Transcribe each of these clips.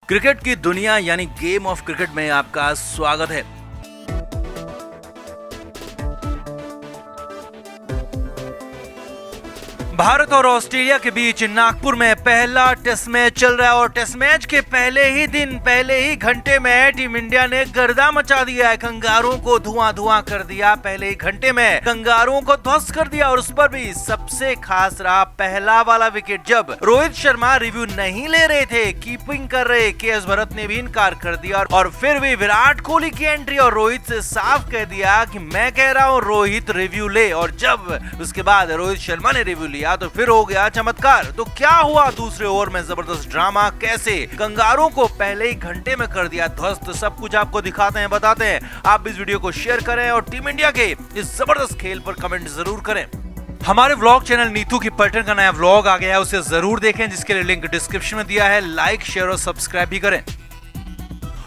Cricket की दुनिया यानी गेम ऑफ क्रिकेट में आपका स्वागत है। भारत और ऑस्ट्रेलिया के बीच नागपुर में पहला टेस्ट मैच चल रहा है और टेस्ट मैच के पहले ही घंटे में टीम इंडिया ने गर्दा मचा दिया है। कंगारुओं को धुआं कर दिया। पहले ही घंटे में कंगारुओं को ध्वस्त कर दिया और उस पर भी सबसे खास रहा पहला वाला विकेट, जब रोहित शर्मा रिव्यू नहीं ले रहे थे, कीपिंग कर रहे के.एस. भरत ने भी इनकार कर दिया और फिर भी विराट कोहली की एंट्री और रोहित से साफ कह दिया कि मैं कह रहा हूँ रोहित रिव्यू ले। और जब उसके बाद रोहित शर्मा ने रिव्यू लिया तो फिर हो गया चमत्कार। तो क्या हुआ दूसरे ओवर में? जबरदस्त ड्रामा, कैसे कंगारुओं को पहले ही घंटे में कर दिया ध्वस्त, सब कुछ आपको दिखाते हैं, बताते हैं। आप इस वीडियो को शेयर करें और टीम इंडिया के इस जबरदस्त खेल पर कमेंट जरूर करें। हमारे व्लॉग चैनल नीतू की पलटन का नया व्लॉग आ गया है, उसे जरूर देखें, जिसके लिए लिंक डिस्क्रिप्शन में दिया है। लाइक, शेयर और सब्सक्राइब भी करें।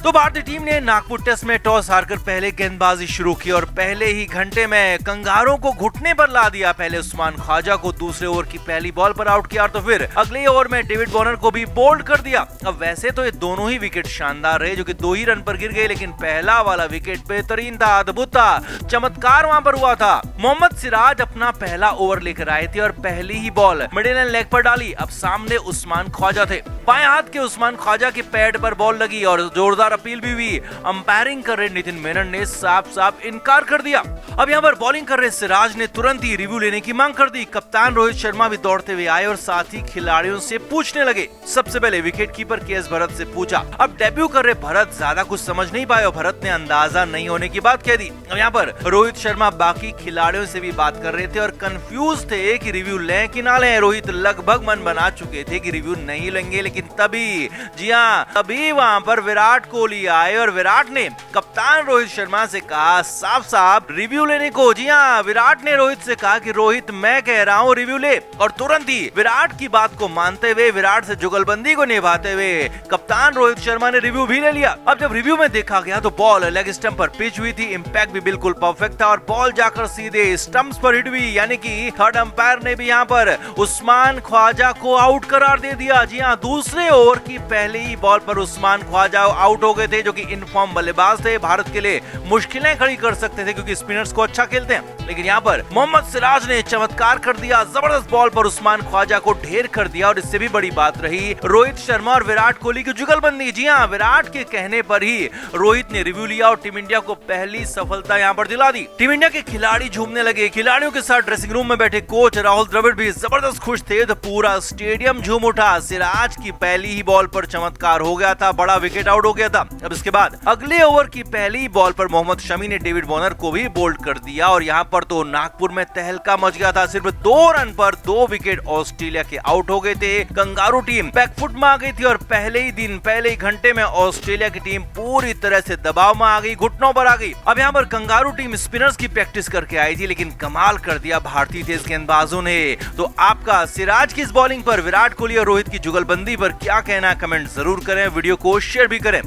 तो भारतीय टीम ने नागपुर टेस्ट में टॉस हारकर पहले गेंदबाजी शुरू की और पहले ही घंटे में कंगारुओं को घुटने पर ला दिया। पहले उस्मान ख्वाजा को दूसरे ओवर की पहली बॉल पर आउट किया तो फिर अगले ओवर में डेविड वॉर्नर को भी बोल्ड कर दिया। अब वैसे तो ये दोनों ही विकेट शानदार रहे, जो कि 2 ही रन पर गिर गए, लेकिन पहला वाला विकेट बेहतरीन था, अद्भुत था, चमत्कार वहां पर हुआ था। मोहम्मद सिराज अपना पहला ओवर लेकर आए थे और पहली ही बॉल मिडिल लेग पर डाली। अब सामने उस्मान ख्वाजा थे, बाएं हाथ के उस्मान ख्वाजा के पैड पर बॉल लगी और जोरदार अपील भी हुई। अंपायरिंग कर रहे नितिन मेनन ने साफ इनकार कर दिया। अब यहाँ पर बॉलिंग कर रहे सिराज ने तुरंत ही रिव्यू लेने की मांग कर दी। कप्तान रोहित शर्मा भी दौड़ते हुए आए और साथ ही खिलाड़ियों से पूछने लगे। सबसे पहले विकेट कीपर के.एस. भरत से पूछा। अब डेब्यू कर रहे भरत ज्यादा कुछ समझ नहीं पाए और भरत ने अंदाजा नहीं होने की बात कह दी। अब यहाँ पर रोहित शर्मा बाकी खिलाड़ियों से भी बात कर रहे थे और कंफ्यूज थे कि रिव्यू लें कि ना लें। रोहित लगभग मन बना चुके थे कि रिव्यू नहीं लेंगे, लेकिन तभी वहां पर विराट कोहली आए और विराट ने कप्तान रोहित शर्मा से कहा साफ रिव्यू लेने को। जी हाँ, विराट ने रोहित से कहा कि रोहित मैं कह रहा हूँ रिव्यू ले, और तुरंत ही विराट की बात को मानते हुए, विराट से जुगलबंदी को निभाते हुए कप्तान रोहित शर्मा ने रिव्यू भी ले लिया। अब जब रिव्यू में देखा गया तो बॉल लेग स्टंप पर पिच हुई थी, इंपैक्ट भी बिल्कुल परफेक्ट था और बॉल जाकर सीधे स्टंप्स पर हिट हुई, यानी कि थर्ड अंपायर ने भी यहाँ पर उस्मान ख्वाजा को आउट करार दे दिया। जी हाँ, दूसरे ओवर की पहली ही बॉल पर उस्मान ख्वाजा आउट हो गए थे, जो कि इनफॉर्म बल्लेबाज थे, भारत के लिए मुश्किलें खड़ी कर सकते थे क्योंकि स्पिनर्स को अच्छा खेलते हैं। लेकिन यहाँ पर मोहम्मद सिराज ने चमत्कार कर दिया, जबरदस्त बॉल पर उस्मान ख्वाजा को ढेर कर दिया। और इससे भी बड़ी बात रही रोहित शर्मा और विराट कोहली की जुगलबंदी। जी हाँ, विराट के कहने पर ही रोहित ने रिव्यू लिया और टीम इंडिया को पहली सफलता यहाँ पर दिला दी। टीम इंडिया के खिलाड़ी झूमने लगे। खिलाड़ियों के साथ ड्रेसिंग रूम में बैठे कोच राहुल द्रविड़ भी जबरदस्त खुश थे, तो पूरा स्टेडियम झूम उठा। सिराज की पहली ही बॉल पर चमत्कार हो गया था, बड़ा विकेट आउट हो गया था। अब इसके बाद अगले ओवर की पहली बॉल पर मोहम्मद शमी ने डेविड वॉर्नर को भी बोल्ड कर दिया और यहाँ पर तो नागपुर में तहलका मच गया था। सिर्फ 2 रन पर 2 विकेट ऑस्ट्रेलिया के आउट हो गए थे। कंगारू टीम बैकफुट में आ गई थी और पहले ही घंटे में ऑस्ट्रेलिया की टीम पूरी तरह से दबाव में आ गई, घुटनों पर आ गई। अब यहाँ पर कंगारू टीम स्पिनर्स की प्रैक्टिस करके आई थी, लेकिन कमाल कर दिया भारतीय तेज गेंदबाजों ने। तो आपका सिराज की इस बॉलिंग पर, विराट कोहली और रोहित की जुगलबंदी पर क्या कहना है? कमेंट जरूर करें, वीडियो को शेयर भी करें।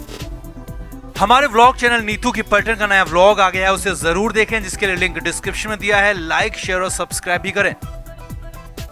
हमारे व्लॉग चैनल नीतू की पलटन का नया व्लॉग आ गया है, उसे जरूर देखें, जिसके लिए लिंक डिस्क्रिप्शन में दिया है। लाइक, शेयर और सब्सक्राइब भी करें।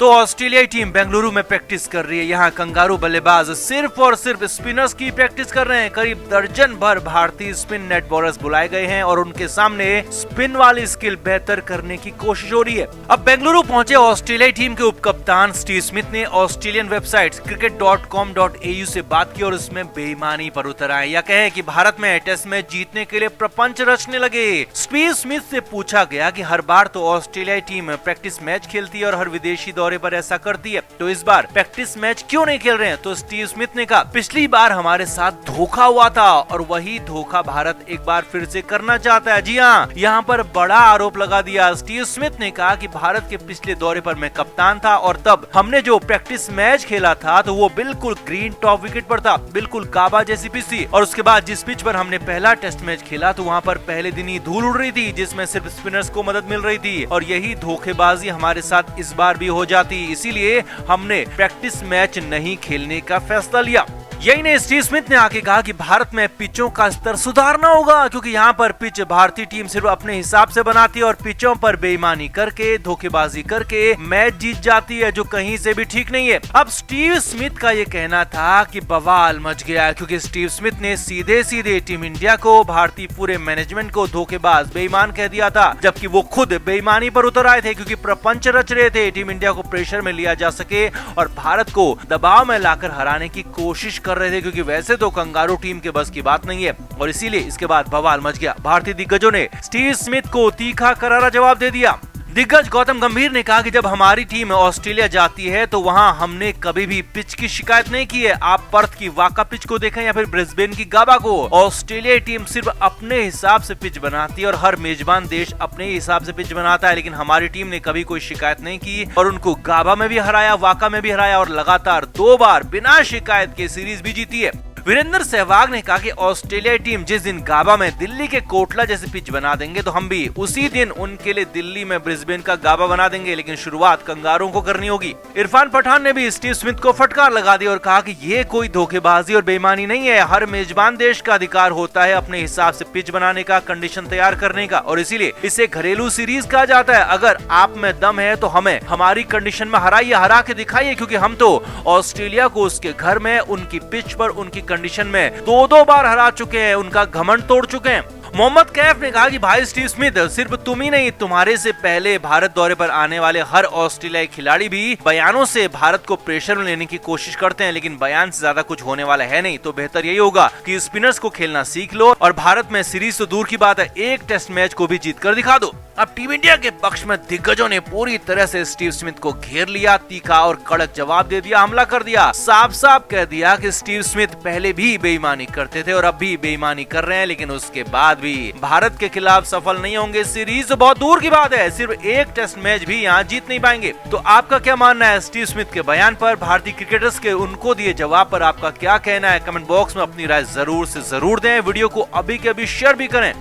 तो ऑस्ट्रेलियाई टीम बेंगलुरु में प्रैक्टिस कर रही है। यहाँ कंगारू बल्लेबाज सिर्फ और सिर्फ स्पिनर्स की प्रैक्टिस कर रहे हैं। करीब दर्जन भर भारतीय स्पिन नेट बॉलर्स बुलाए गए हैं और उनके सामने स्पिन वाली स्किल बेहतर करने की कोशिश हो रही है। अब बेंगलुरु पहुंचे ऑस्ट्रेलियाई टीम के उप कप्तान स्टीव स्मिथ ने ऑस्ट्रेलियन वेबसाइट cricket.com.au से बात की और उसमें बेईमानी पर उतर आए, या कहें कि भारत में टेस्ट मैच जीतने के लिए प्रपंच रचने लगे। स्टीव स्मिथ से पूछा गया कि हर बार तो ऑस्ट्रेलियाई टीम प्रैक्टिस मैच खेलती है और हर विदेशी दौरे पर ऐसा करती है, तो इस बार प्रैक्टिस मैच क्यों नहीं खेल रहे हैं? तो स्टीव स्मिथ ने कहा पिछली बार हमारे साथ धोखा हुआ था और वही धोखा भारत एक बार फिर से करना चाहता है। जी हाँ, यहाँ पर बड़ा आरोप लगा दिया। स्टीव स्मिथ ने कहा कि भारत के पिछले दौरे पर मैं कप्तान था और तब हमने जो प्रैक्टिस मैच खेला था तो वो बिल्कुल ग्रीन टॉप विकेट पर था, बिल्कुल काबा जैसी पिच थी। और उसके बाद जिस पिच पर हमने पहला टेस्ट मैच खेला तो वहाँ पर पहले दिन ही धूल उड़ रही थी, जिसमें सिर्फ स्पिनर्स को मदद मिल रही थी और यही धोखेबाजी हमारे साथ इस बार भी हो जाती, इसीलिए हमने प्रैक्टिस मैच नहीं खेलने का फैसला लिया। यही नहीं, स्टीव स्मिथ ने आके कहा कि भारत में पिचों का स्तर सुधारना होगा, क्योंकि यहाँ पर पिच भारतीय टीम सिर्फ अपने हिसाब से बनाती है और पिचों पर बेईमानी करके, धोखेबाजी करके मैच जीत जाती है, जो कहीं से भी ठीक नहीं है। अब स्टीव स्मिथ का ये कहना था कि बवाल मच गया, क्योंकि स्टीव स्मिथ ने सीधे सीधे टीम इंडिया को, भारतीय पूरे मैनेजमेंट को धोखेबाज, बेईमान कह दिया था, जबकि वो खुद बेईमानी पर उतर आए थे, क्योंकि प्रपंच रच रहे थे टीम इंडिया को प्रेशर में लिया जा सके और भारत को दबाव में लाकर हराने की कोशिश कर रहे थे, क्योंकि वैसे तो कंगारू टीम के बस की बात नहीं है। और इसीलिए इसके बाद बवाल मच गया। भारतीय दिग्गजों ने स्टीव स्मिथ को तीखा करारा जवाब दे दिया। दिग्गज गौतम गंभीर ने कहा कि जब हमारी टीम ऑस्ट्रेलिया जाती है तो वहां हमने कभी भी पिच की शिकायत नहीं की है। आप पर्थ की वाका पिच को देखें या फिर ब्रिस्बेन की गाबा को, ऑस्ट्रेलिया टीम सिर्फ अपने हिसाब से पिच बनाती है और हर मेजबान देश अपने हिसाब से पिच बनाता है, लेकिन हमारी टीम ने कभी कोई शिकायत नहीं की और उनको गाबा में भी हराया, वाका में भी हराया और लगातार 2 बार बिना शिकायत के सीरीज भी जीती है। वीरेंद्र सहवाग ने कहा कि ऑस्ट्रेलिया टीम जिस दिन गाबा में दिल्ली के कोटला जैसे पिच बना देंगे तो हम भी उसी दिन उनके लिए दिल्ली में ब्रिस्बेन का गाबा बना देंगे, लेकिन शुरुआत कंगारों को करनी होगी। इरफान पठान ने भी स्टीव स्मिथ को फटकार लगा दी और कहा कि ये कोई धोखेबाजी और बेईमानी नहीं है। हर मेजबान देश का अधिकार होता है अपने हिसाब से पिच बनाने का, कंडीशन तैयार करने का, और इसीलिए इसे घरेलू सीरीज कहा जाता है। अगर आप में दम है तो हमें हमारी कंडीशन में हराइए, हरा के दिखाइए, क्योंकि हम तो ऑस्ट्रेलिया को उसके घर में, उनकी पिच पर, उनकी कंडीशन में 2 बार हरा चुके हैं, उनका घमंड तोड़ चुके हैं। मोहम्मद कैफ ने कहा कि भाई स्टीव स्मिथ, सिर्फ तुम ही नहीं, तुम्हारे से पहले भारत दौरे पर आने वाले हर ऑस्ट्रेलियाई खिलाड़ी भी बयानों से भारत को प्रेशर में लेने की कोशिश करते हैं, लेकिन बयान से ज्यादा कुछ होने वाला है नहीं। तो बेहतर यही होगा कि स्पिनर्स को खेलना सीख लो और भारत में सीरीज तो दूर की बात है, एक टेस्ट मैच को भी जीत कर दिखा दो। अब टीम इंडिया के पक्ष में दिग्गजों ने पूरी तरह से स्टीव स्मिथ को घेर लिया, तीखा और कड़क जवाब दे दिया, हमला कर दिया, साफ साफ कह दिया कि स्टीव स्मिथ पहले भी बेईमानी करते थे और अब भी बेईमानी कर रहे हैं, लेकिन उसके बाद भी भारत के खिलाफ सफल नहीं होंगे। सीरीज तो बहुत दूर की बात है, सिर्फ एक टेस्ट मैच भी यहाँ जीत नहीं पाएंगे। तो आपका क्या मानना है स्टीव स्मिथ के बयान पर, भारतीय क्रिकेटर्स के उनको दिए जवाब पर आपका क्या कहना है? कमेंट बॉक्स में अपनी राय जरूर से जरूर दें, वीडियो को अभी के अभी शेयर भी करें।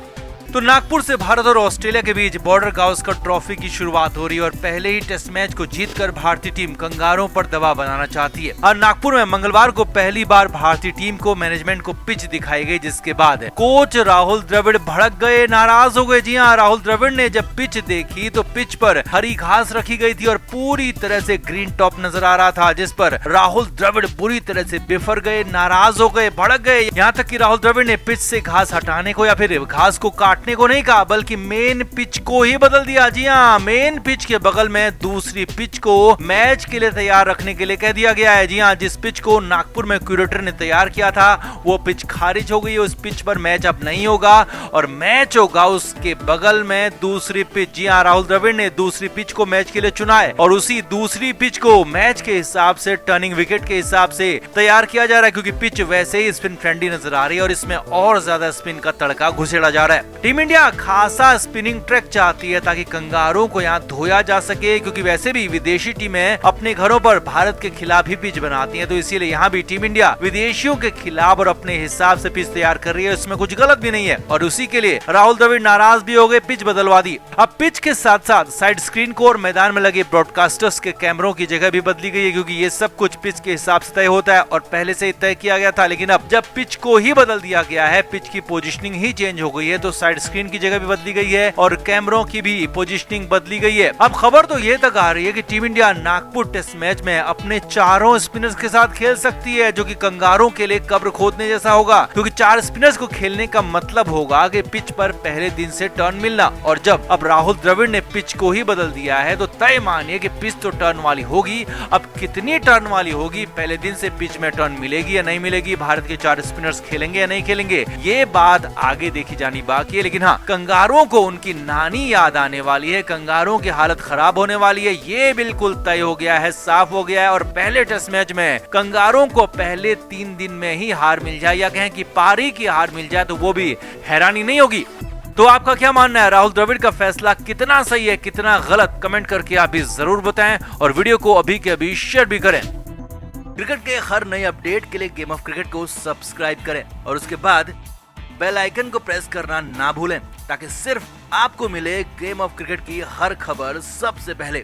तो नागपुर से भारत और ऑस्ट्रेलिया के बीच बॉर्डर गावस्कर ट्रॉफी की शुरुआत हो रही है और पहले ही टेस्ट मैच को जीतकर भारतीय टीम कंगारों पर दबाव बनाना चाहती है। और नागपुर में मंगलवार को पहली बार भारतीय टीम को, मैनेजमेंट को पिच दिखाई गई, जिसके बाद कोच राहुल द्रविड़ भड़क गए, नाराज हो गए। जी हाँ, राहुल द्रविड़ ने जब पिच देखी तो पिच पर हरी घास रखी गई थी और पूरी तरह से ग्रीन टॉप नजर आ रहा था, जिस पर राहुल द्रविड़ बुरी तरह से बिफर गए, नाराज हो गए, भड़क गए। यहाँ तक कि राहुल द्रविड़ ने पिच से घास हटाने को या फिर घास को काटने को नहीं कहा, बल्कि मेन पिच को ही बदल दिया। जी हाँ, मेन पिच के बगल में दूसरी पिच को मैच के लिए तैयार रखने के लिए कह दिया गया है। जी हाँ, जिस पिच को नागपुर में क्यूरेटर ने तैयार किया था वो पिच खारिज हो गई है, उस पिच पर मैच अब नहीं होगा और मैच होगा उसके बगल में दूसरी पिच। जी हाँ, राहुल द्रविड़ ने दूसरी पिच को मैच के लिए चुना है और उसी दूसरी पिच को मैच के हिसाब से, टर्निंग विकेट के हिसाब से तैयार किया जा रहा है, क्योंकि पिच वैसे ही स्पिन फ्रेंडली नजर आ रही है और इसमें और ज्यादा स्पिन का तड़का घुसेड़ा जा रहा है। टीम इंडिया खासा स्पिनिंग ट्रैक चाहती है ताकि कंगारों को यहाँ धोया जा सके, क्योंकि वैसे भी विदेशी टीमें अपने घरों पर भारत के खिलाफ ही पिच बनाती हैं, तो इसीलिए यहाँ भी टीम इंडिया विदेशियों के खिलाफ और अपने हिसाब से पिच तैयार कर रही है, इसमें कुछ गलत भी नहीं है। और उसी के लिए राहुल द्रविड़ नाराज भी हो गए, पिच बदलवा दी। अब पिच के साथ साथ साइड स्क्रीन को और मैदान में लगे ब्रॉडकास्टर्स के कैमरों की जगह भी बदली गई है, क्योंकि ये सब कुछ पिच के हिसाब से तय होता है और पहले से ही तय किया गया था। लेकिन अब जब पिच को ही बदल दिया गया है, पिच की पोजिशनिंग ही चेंज हो गई है, तो साइड स्क्रीन की जगह भी बदली गई है और कैमरों की भी पोजीशनिंग बदली गई है। अब खबर तो ये तक आ रही है कि team India Nagpur test match में अपने 4 स्पिनर्स के साथ खेल सकती है, जो कि कंगारों के लिए कब्र खोदने जैसा होगा, क्योंकि 4 स्पिनर्स को खेलने का मतलब होगा कि पिच पर पहले दिन से टर्न मिलना। और जब अब राहुल द्रविड़ ने पिच को ही बदल दिया है तो तय मानिए कि पिच तो टर्न वाली होगी। अब कितनी टर्न वाली होगी, पहले दिन से पिच में टर्न मिलेगी या नहीं मिलेगी, भारत के 4 स्पिनर्स खेलेंगे या नहीं खेलेंगे, ये बात आगे देखी जानी बाकी है। लेकिन हाँ, कंगारों को उनकी नानी याद आने वाली है, कंगारों की हालत खराब होने वाली है, ये बिल्कुल तय हो गया है, साफ हो गया है। और पहले टेस्ट मैच में कंगारों को पहले 3 दिन में ही हार मिल जाए या कहें कि पारी की हार मिल जाए तो वो भी हैरानी नहीं होगी। तो आपका क्या मानना है, राहुल द्रविड़ का फैसला कितना सही है, कितना गलत, कमेंट करके आप भी जरूर बताएं और वीडियो को अभी के अभी शेयर भी करें। क्रिकेट के हर नए अपडेट के लिए गेम ऑफ क्रिकेट को सब्सक्राइब करें और उसके बाद बेल आइकन को प्रेस करना ना भूलें, ताकि सिर्फ आपको मिले गेम ऑफ क्रिकेट की हर खबर सबसे पहले।